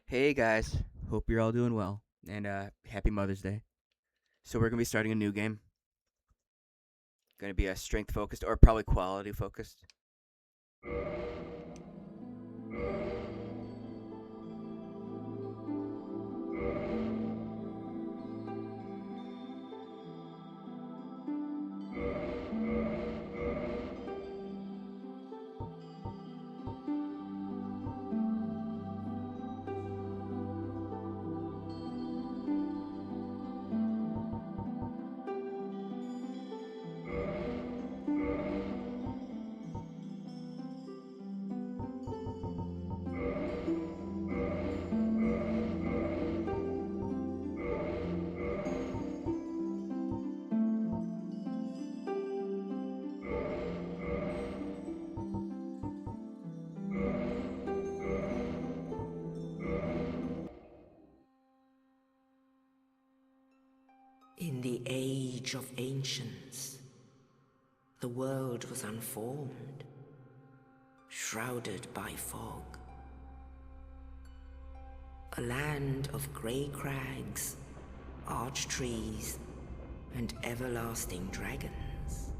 Hey guys, hope you're all doing well, and happy Mother's Day. So we're gonna be starting a new game. Gonna be a strength focused or probably quality focused. In the age of ancients, the world was unformed, shrouded by fog. A land of grey crags, arch trees, and everlasting dragons.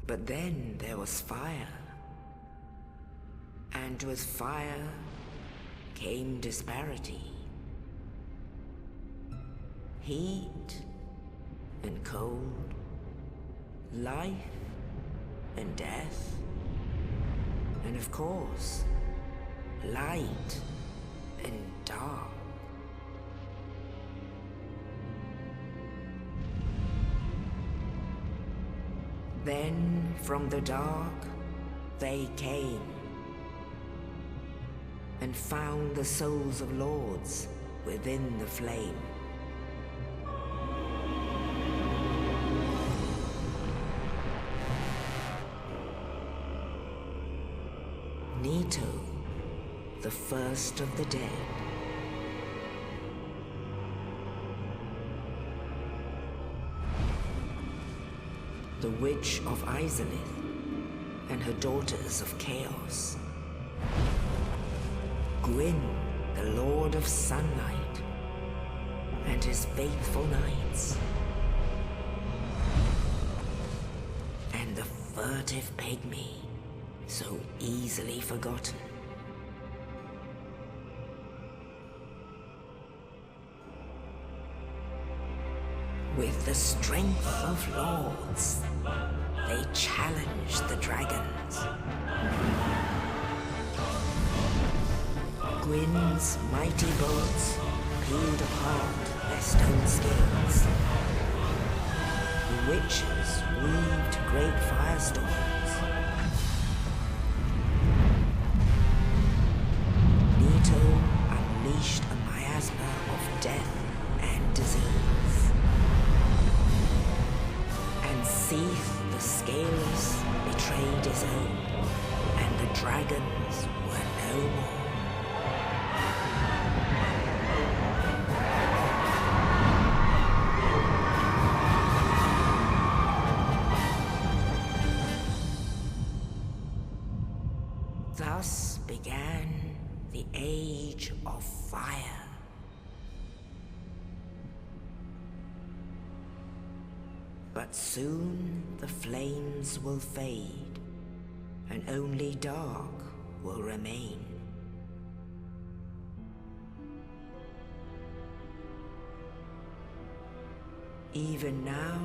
But then there was fire, and with fire came disparity. Heat and cold, life and death, and of course, light and dark. Then from the dark they came and found the souls of lords within the flame. Nito, the first of the dead. The Witch of Izalith and her daughters of Chaos. Gwyn, the Lord of Sunlight, and his faithful knights. And the furtive pygmy, so easily forgotten. With the strength of lords, they challenged the dragons. Gwyn's mighty bolts peeled apart their stone scales. The witches weaved great firestorms. Nito unleashed a miasma of death and disease. And Seath the Scaleless betrayed his own, and the dragons were no more. Thus began the Age of Fire. But soon the flames will fade, and only dark will remain. Even now,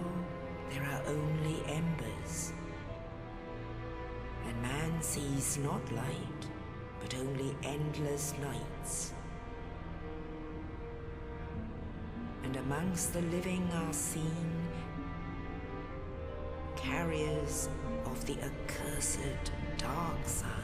there are only embers. And man sees not light, but only endless nights. And amongst the living are seen carriers of the accursed dark side.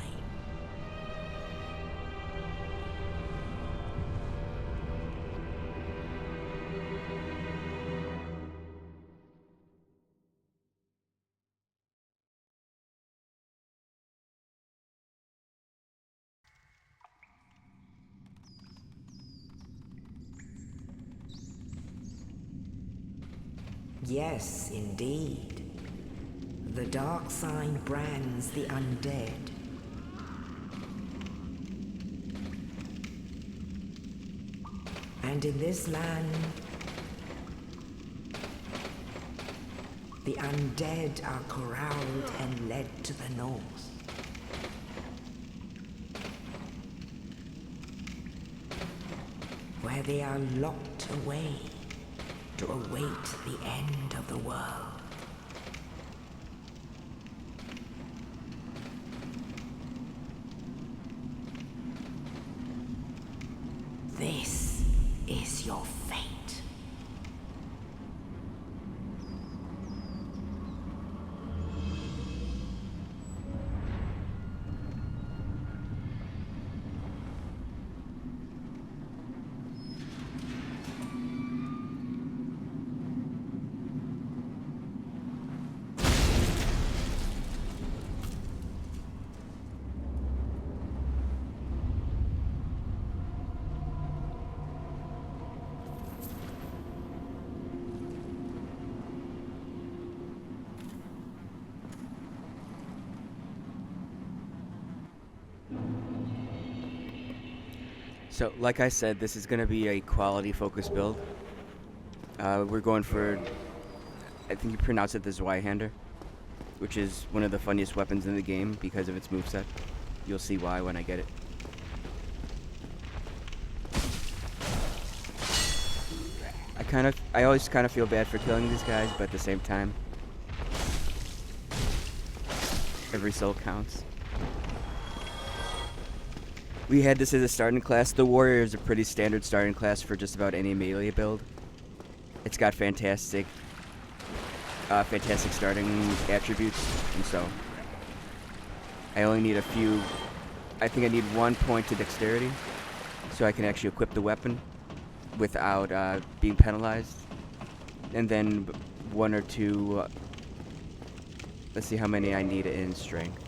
Yes, indeed. The dark sign brands the undead. And in this land, the undead are corralled and led to the north. Where they are locked away to await the end of the world. This is your fate. So, like I said, this is going to be a quality focused build. We're going for, I think you pronounce it the Zweihander, which is one of the funniest weapons in the game because of its moveset. You'll see why when I get it. I always kind of feel bad for killing these guys, but at the same time, every soul counts. We had this as a starting class. The Warrior is a pretty standard starting class for just about any melee build. It's got fantastic starting attributes, and so I only need a few. I think I need 1 point to dexterity, so I can actually equip the weapon without being penalized, and then 1 or 2. Let's see how many I need in strength.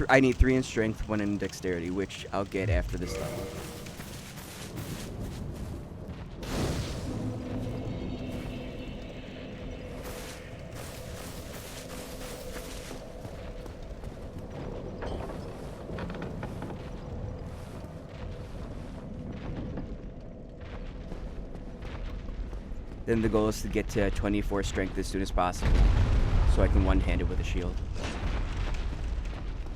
I need 3 in strength, 1 in dexterity, which I'll get after this level. Then the goal is to get to 24 strength as soon as possible, so I can one-hand it with a shield.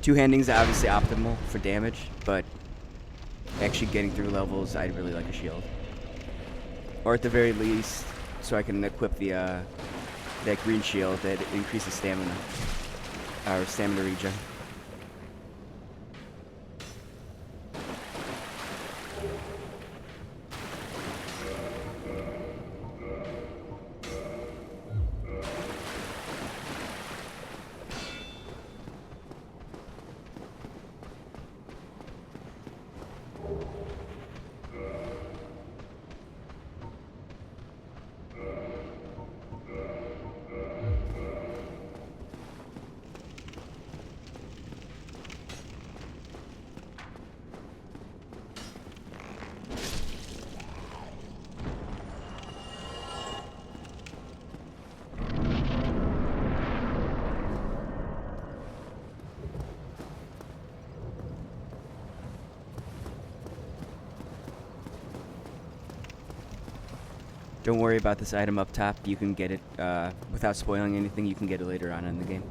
Two-handing is obviously optimal for damage, but actually getting through levels, I'd really like a shield. Or at the very least, so I can equip the that green shield that increases stamina, or stamina regen. Don't worry about this item up top. You can get it without spoiling anything. You can get it later on in the game.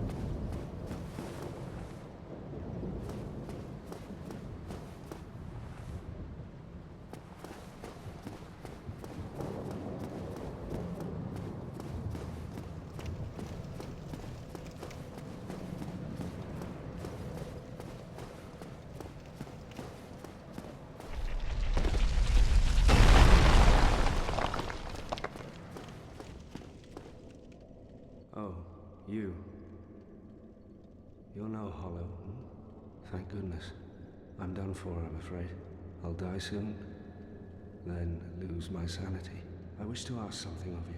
Oh, you. You're no hollow. Hmm? Thank goodness. I'm done for, I'm afraid. I'll die soon, then lose my sanity. I wish to ask something of you.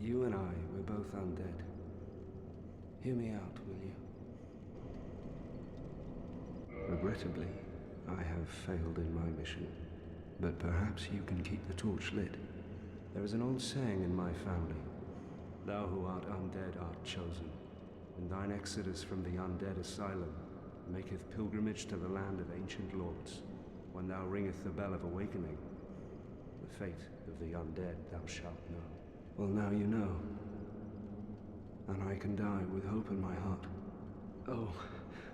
You and I, we're both undead. Hear me out, will you? Regrettably, I have failed in my mission, but perhaps you can keep the torch lit. There is an old saying in my family. Thou who art undead art chosen, and thine exodus from the undead asylum maketh pilgrimage to the land of ancient lords. When thou ringeth the bell of awakening, the fate of the undead thou shalt know. Well, now you know. And I can die with hope in my heart. Oh,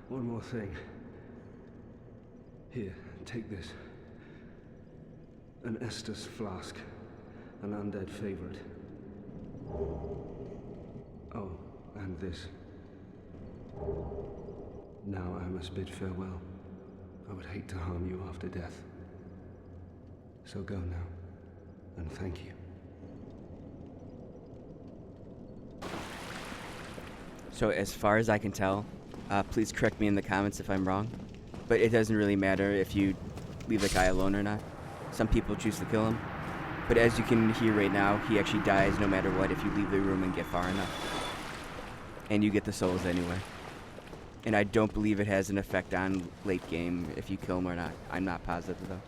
one more thing. Here, take this. An Estus flask. An undead favorite. Oh, and this. Now I must bid farewell. I would hate to harm you after death. So go now, and thank you. So as far as I can tell, please correct me in the comments if I'm wrong, but it doesn't really matter if you leave the guy alone or not. Some people choose to kill him, but as you can hear right now, he actually dies no matter what if you leave the room and get far enough. And you get the souls anyway. And I don't believe it has an effect on late game if you kill him or not. I'm not positive though.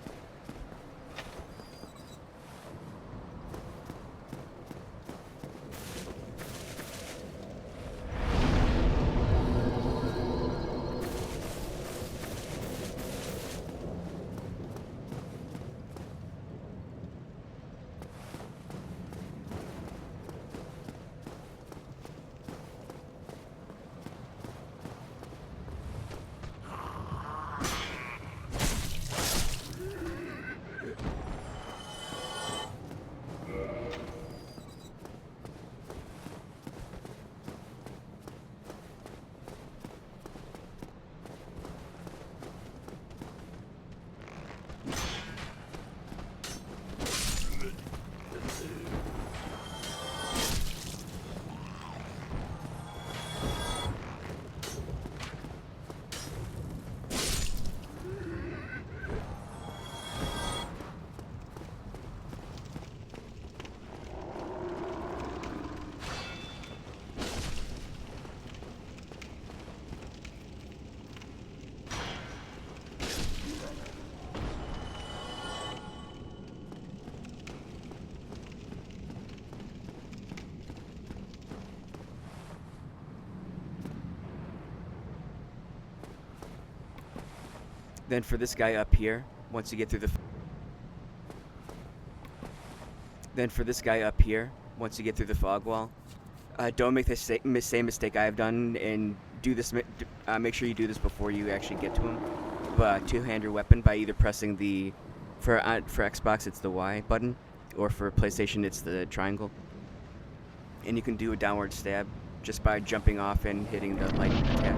Then for this guy up here, once you get through the fog wall, don't make the same mistake I've done and do this. Make sure you do this before you actually get to him. But two-hand your weapon by either pressing the for Xbox it's the Y button, or for PlayStation it's the triangle. And you can do a downward stab just by jumping off and hitting the lightning attack.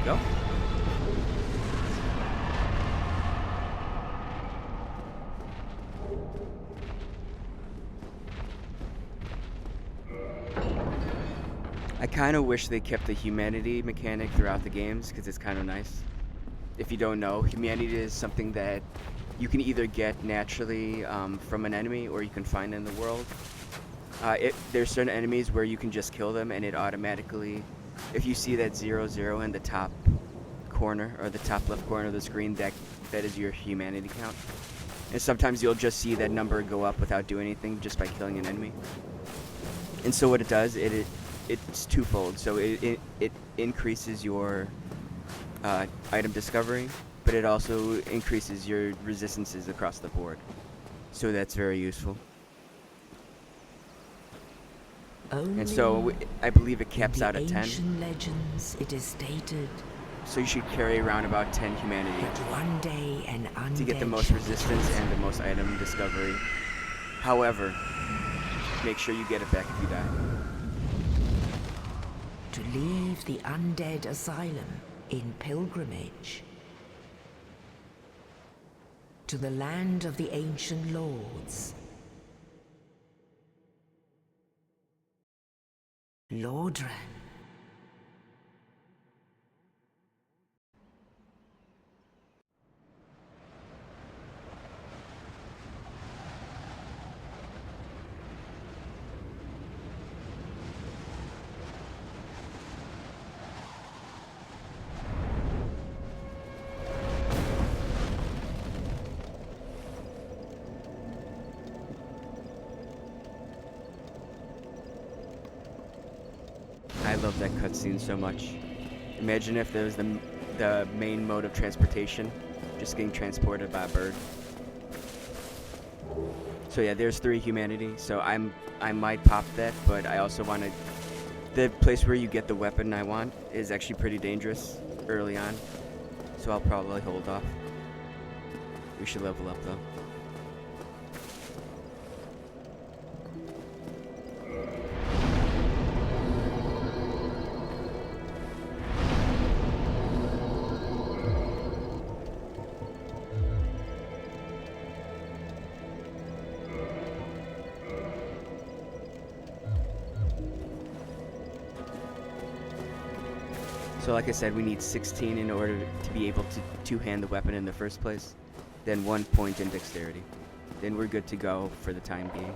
Go. I kind of wish they kept the humanity mechanic throughout the games because it's kind of nice. If you don't know, humanity is something that you can either get naturally from an enemy or you can find in the world. There's certain enemies where you can just kill them and it automatically, if you see that 0, in the top corner or the top left corner of the screen, that is your humanity count. And sometimes you'll just see that number go up without doing anything just by killing an enemy. And so what it does, it's twofold. So it increases your item discovery, but it also increases your resistances across the board. So that's very useful. And so I believe it caps out at 10. In ancient legends, it is stated So you should carry around about 10 humanity that one day an undead to get the most resistance and the most item discovery. However, make sure you get it back if you die. to leave the undead asylum in pilgrimage to the land of the ancient lords. Lordran. love that cutscene so much. Imagine if there was the main mode of transportation, just getting transported by a bird. So yeah, there's 3 humanity. So I might pop that, but I also want to. The place where you get the weapon I want is actually pretty dangerous early on, so I'll probably hold off. We should level up though. So like I said, we need 16 in order to be able to two-hand the weapon in the first place. Then 1 point in dexterity. Then we're good to go for the time being.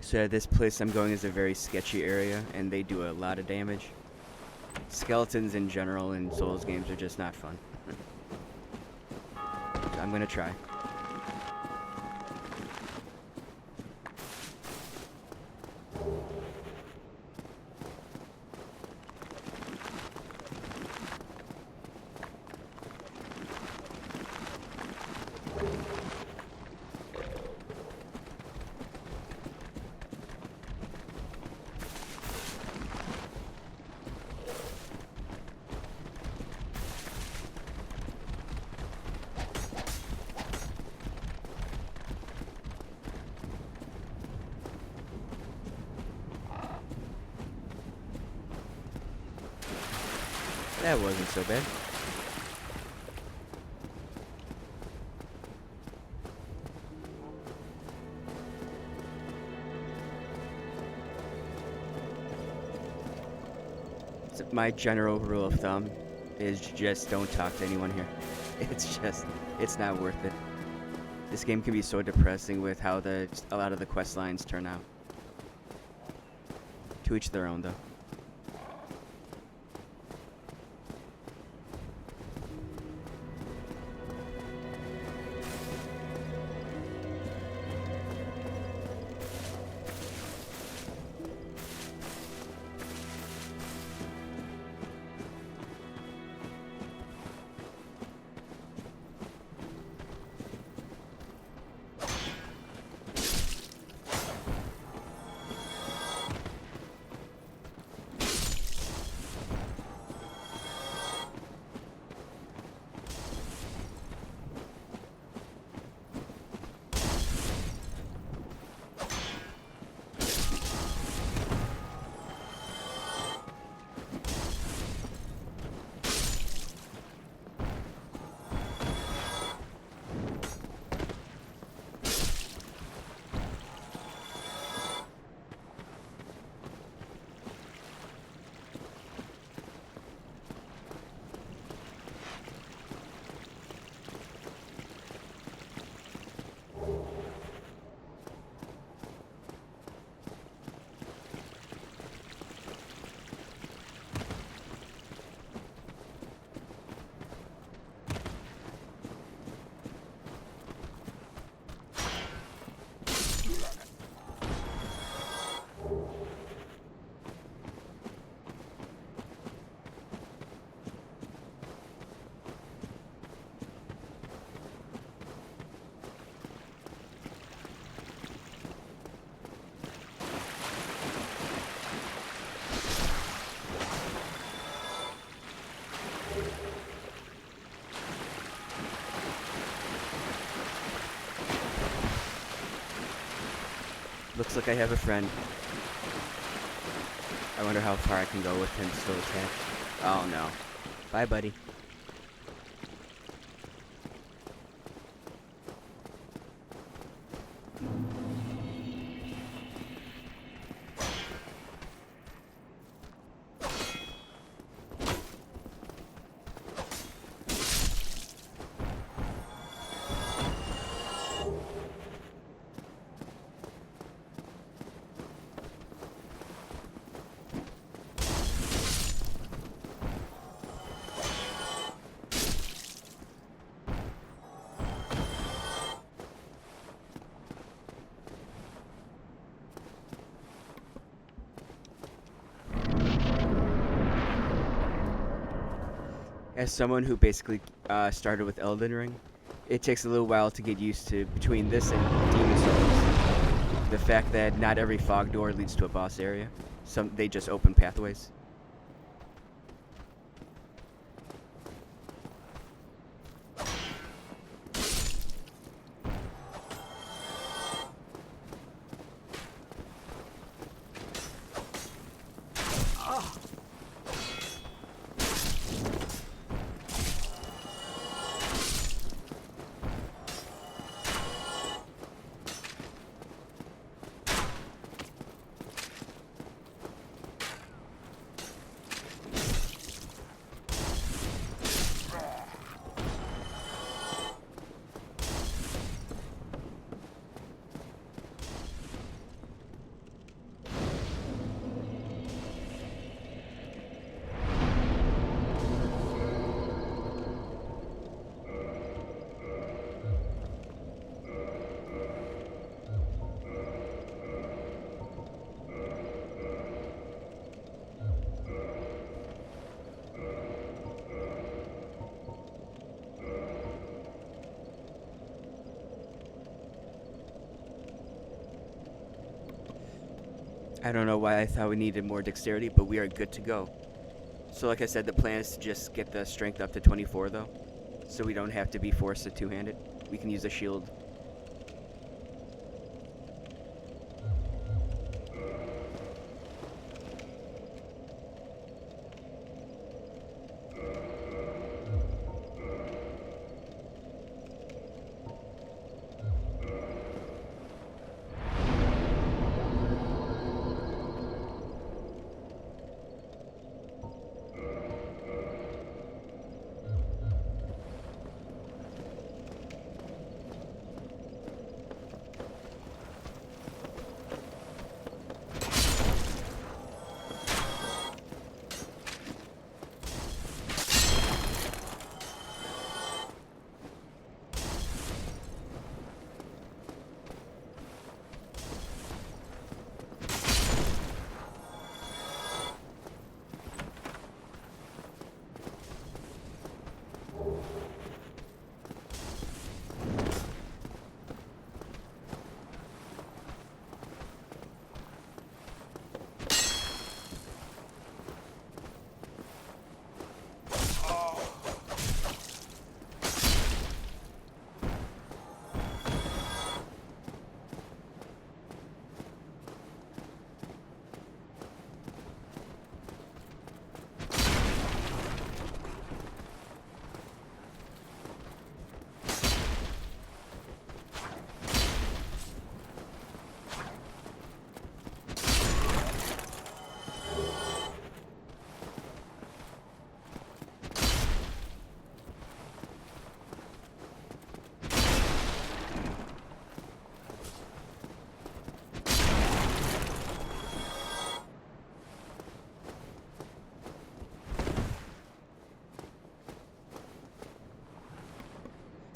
So this place I'm going is a very sketchy area, and they do a lot of damage. Skeletons in general in Souls games are just not fun. So I'm gonna try. That wasn't so bad. So my general rule of thumb is just don't talk to anyone here. It's not worth it. This game can be so depressing with how a lot of the quest lines turn out. To each their own, though. looks like I have a friend. I wonder how far I can go with him still attached. Oh no. Bye, buddy. As someone who basically started with Elden Ring, it takes a little while to get used to between this and Demon Souls. The fact that not every fog door leads to a boss area. Some they just open pathways. I don't know why I thought we needed more dexterity, but we are good to go. So like I said, the plan is to just get the strength up to 24 though, so we don't have to be forced to two-handed. We can use a shield.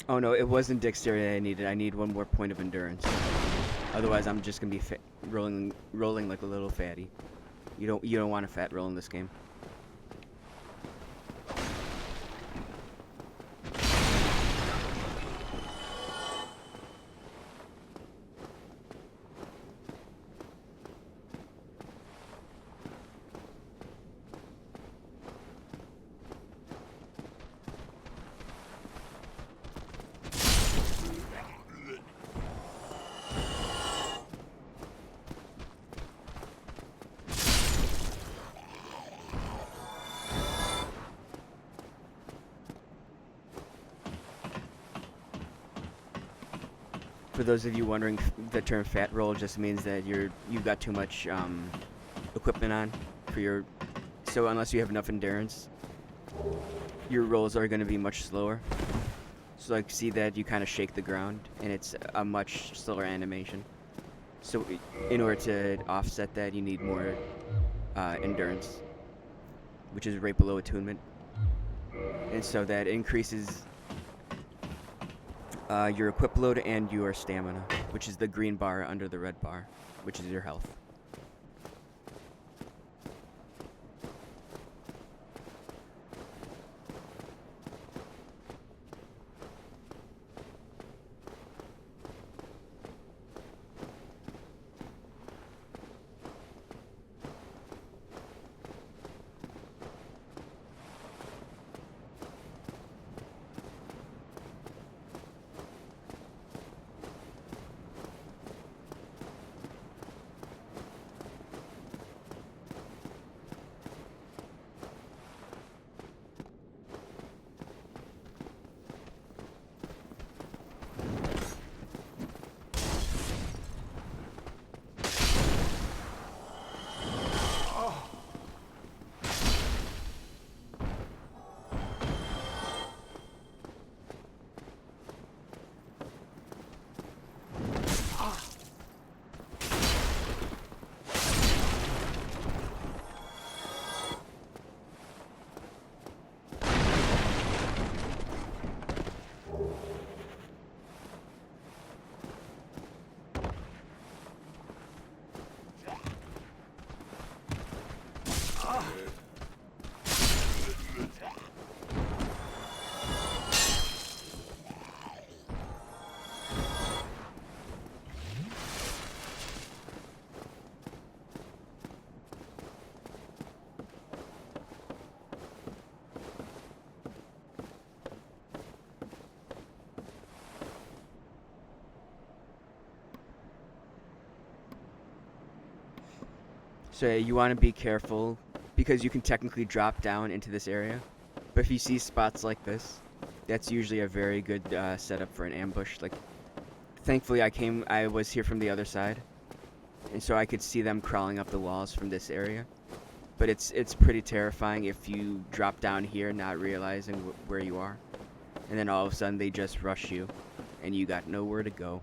Oh no, it wasn't dexterity I needed. I need one more point of endurance. Otherwise, I'm just gonna be rolling like a little fatty. You don't want a fat roll in this game. For those of you wondering, the term fat roll just means that you've got too much equipment on for your. So unless you have enough endurance, your rolls are going to be much slower. So like, see that you kind of shake the ground, and it's a much slower animation. So in order to offset that, you need more endurance, which is right below attunement, and so that increases your equip load and your stamina, which is the green bar under the red bar, which is your health. So you want to be careful because you can technically drop down into this area, but if you see spots like this, that's usually a very good setup for an ambush. Like, thankfully I was here from the other side, and so I could see them crawling up the walls from this area. But it's pretty terrifying if you drop down here not realizing where you are, and then all of a sudden they just rush you, and you got nowhere to go.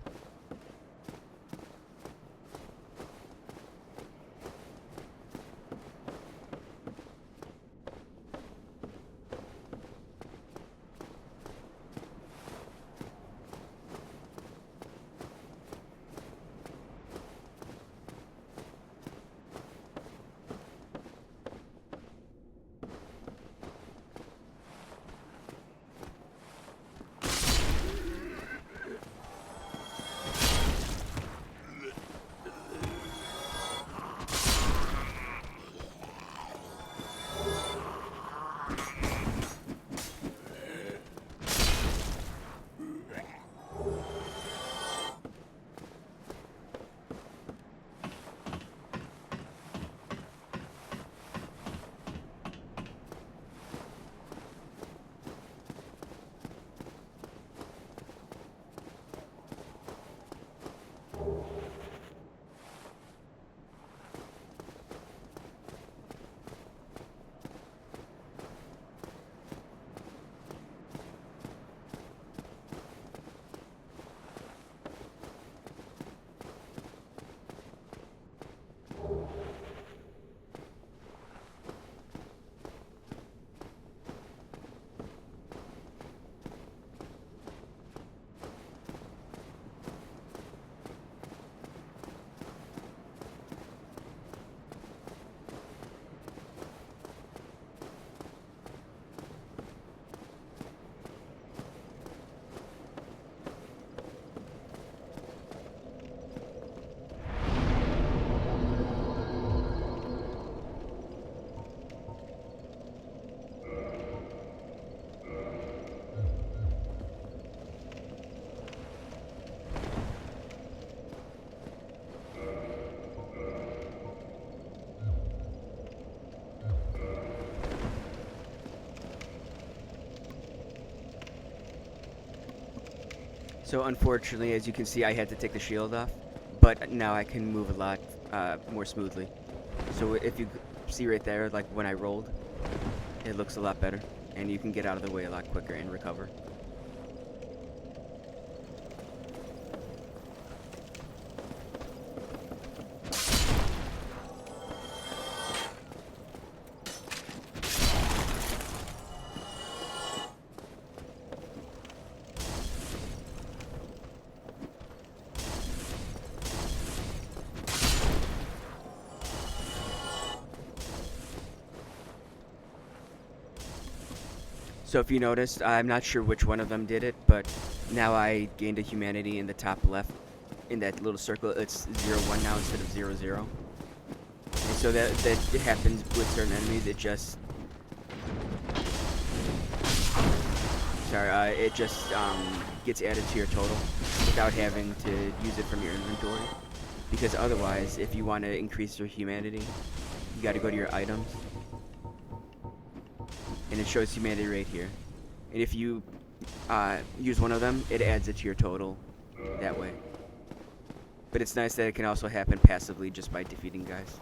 So unfortunately, as you can see, I had to take the shield off, but now I can move a lot more smoothly. So if you see right there, like when I rolled, it looks a lot better, and you can get out of the way a lot quicker and recover. So if you noticed, I'm not sure which one of them did it, but now I gained a humanity in the top left, in that little circle. It's 0-1 now instead of 0-0. And so that it happens with certain enemies. It just gets added to your total without having to use it from your inventory. Because otherwise, if you want to increase your humanity, you got to go to your items. And it shows humanity right here. And if you use one of them, it adds it to your total that way. But it's nice that it can also happen passively just by defeating guys.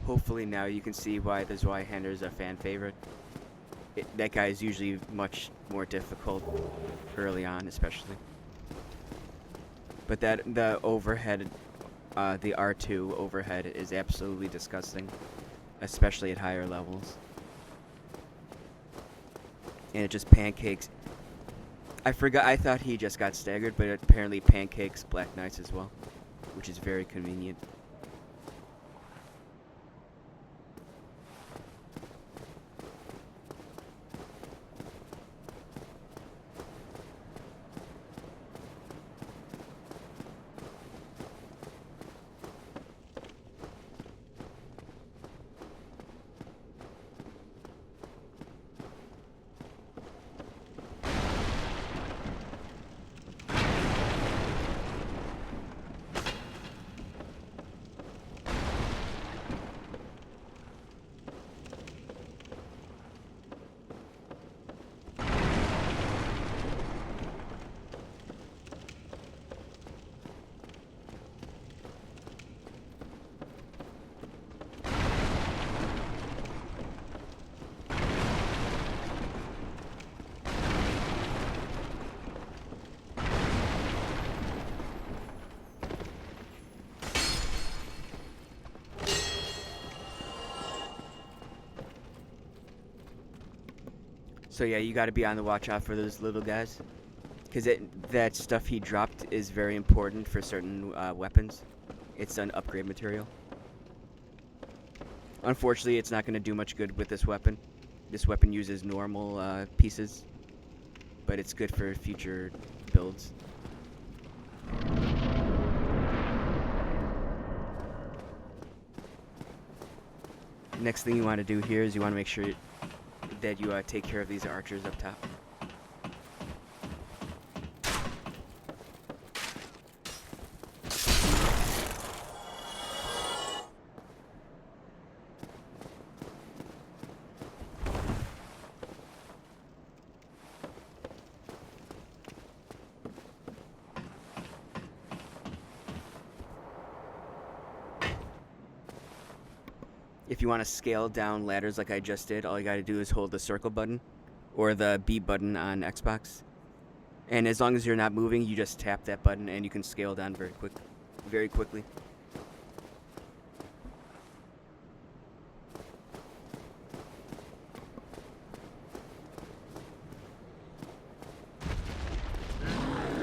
Hopefully now you can see why the Zweihander is a fan favorite. That guy is usually much more difficult early on, especially. But the overhead, the R2 overhead is absolutely disgusting, especially at higher levels. And it just pancakes. I thought he just got staggered, but it apparently pancakes Black Knights as well, which is very convenient. So yeah, you got to be on the watch out for those little guys, because that stuff he dropped is very important for certain weapons. It's an upgrade material. Unfortunately, it's not going to do much good with this weapon. This weapon uses normal pieces, but it's good for future builds. Next thing you want to do here is you want to make sure that you take care of these archers up top. If you want to scale down ladders like I just did, all you got to do is hold the circle button or the B button on Xbox. And as long as you're not moving, you just tap that button and you can scale down very quickly.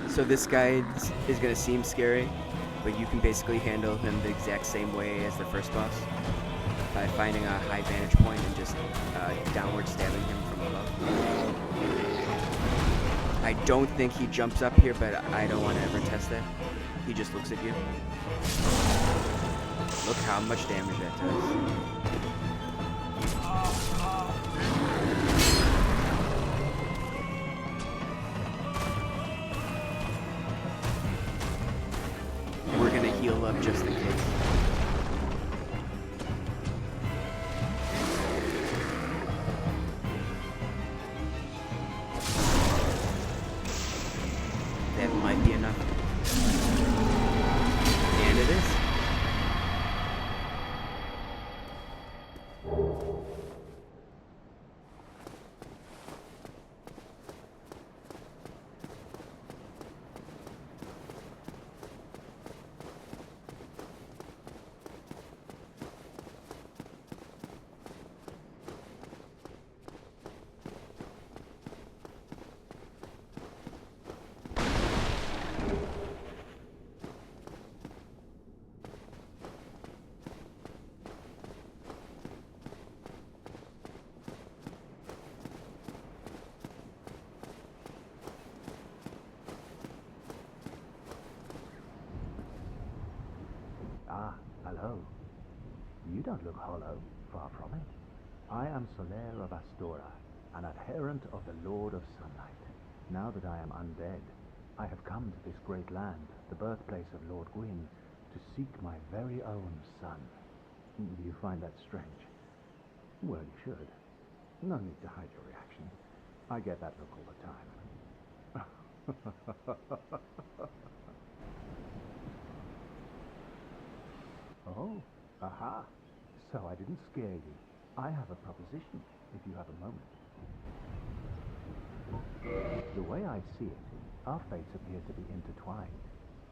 So this guy is going to seem scary, but you can basically handle him the exact same way as the first boss, by finding a high vantage point and just downward stabbing him from above. I don't think he jumps up here, but I don't want to ever test that. He just looks at you. Look how much damage that does. We're gonna heal up just in case. That might be enough. And it is. Ah, hello. You don't look hollow, far from it. I am Soler of Astora, an adherent of the Lord of Sunlight. Now that I am undead, I have come to this great land, the birthplace of Lord Gwyn, to seek my very own son. Do you find that strange? Well, you should. No need to hide your reaction. I get that look all the time. Oh, aha. So I didn't scare you. I have a proposition, if you have a moment. The way I see it, our fates appear to be intertwined.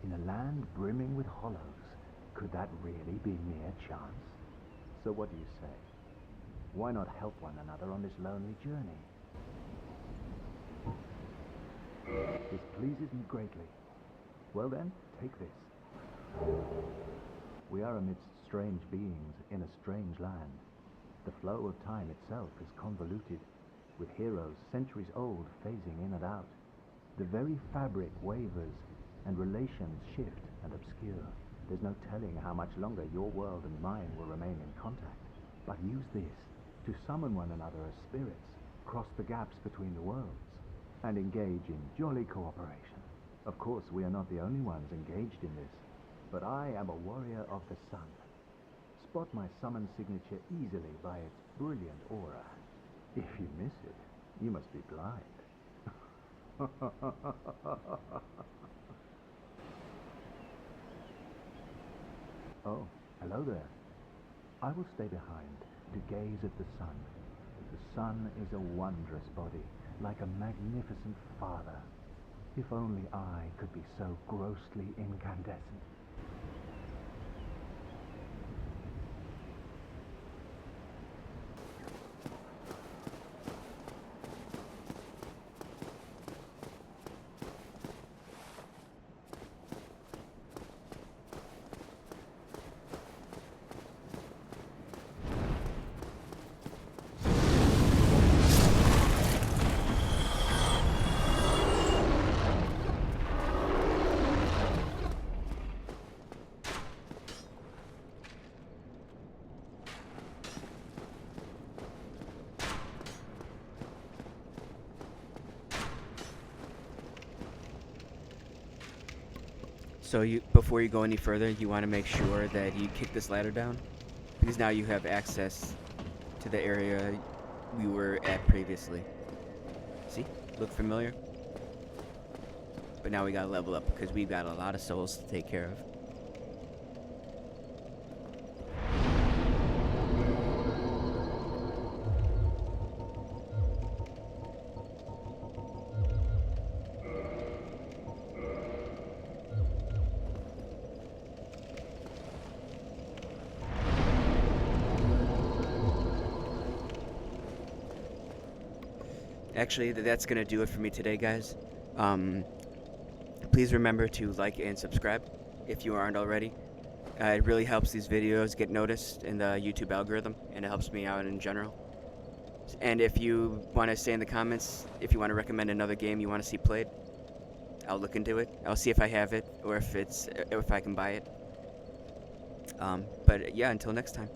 In a land brimming with hollows, could that really be mere chance? So what do you say? Why not help one another on this lonely journey? This pleases me greatly. Well then, take this. We are amidst strange beings in a strange land. The flow of time itself is convoluted, with heroes centuries old phasing in and out. The very fabric wavers, and relations shift and obscure. There's no telling how much longer your world and mine will remain in contact. But use this to summon one another as spirits, cross the gaps between the worlds, and engage in jolly cooperation. Of course, we are not the only ones engaged in this, but I am a warrior of the sun. Spot my summon signature easily by its brilliant aura. If you miss it, you must be blind. Oh, hello there. I will stay behind to gaze at the sun. The sun is a wondrous body, like a magnificent father. If only I could be so grossly incandescent. So before you go any further, you want to make sure that you kick this ladder down, because now you have access to the area we were at previously. See? Look familiar? But now we gotta level up because we've got a lot of souls to take care of. Actually, that's gonna do it for me today, guys. Please remember to like and subscribe if you aren't already. It really helps these videos get noticed in the YouTube algorithm, and it helps me out in general. And if you want to say in the comments, if you want to recommend another game you want to see played, I'll look into it. I'll see if I have it or if I can buy it. But yeah, until next time.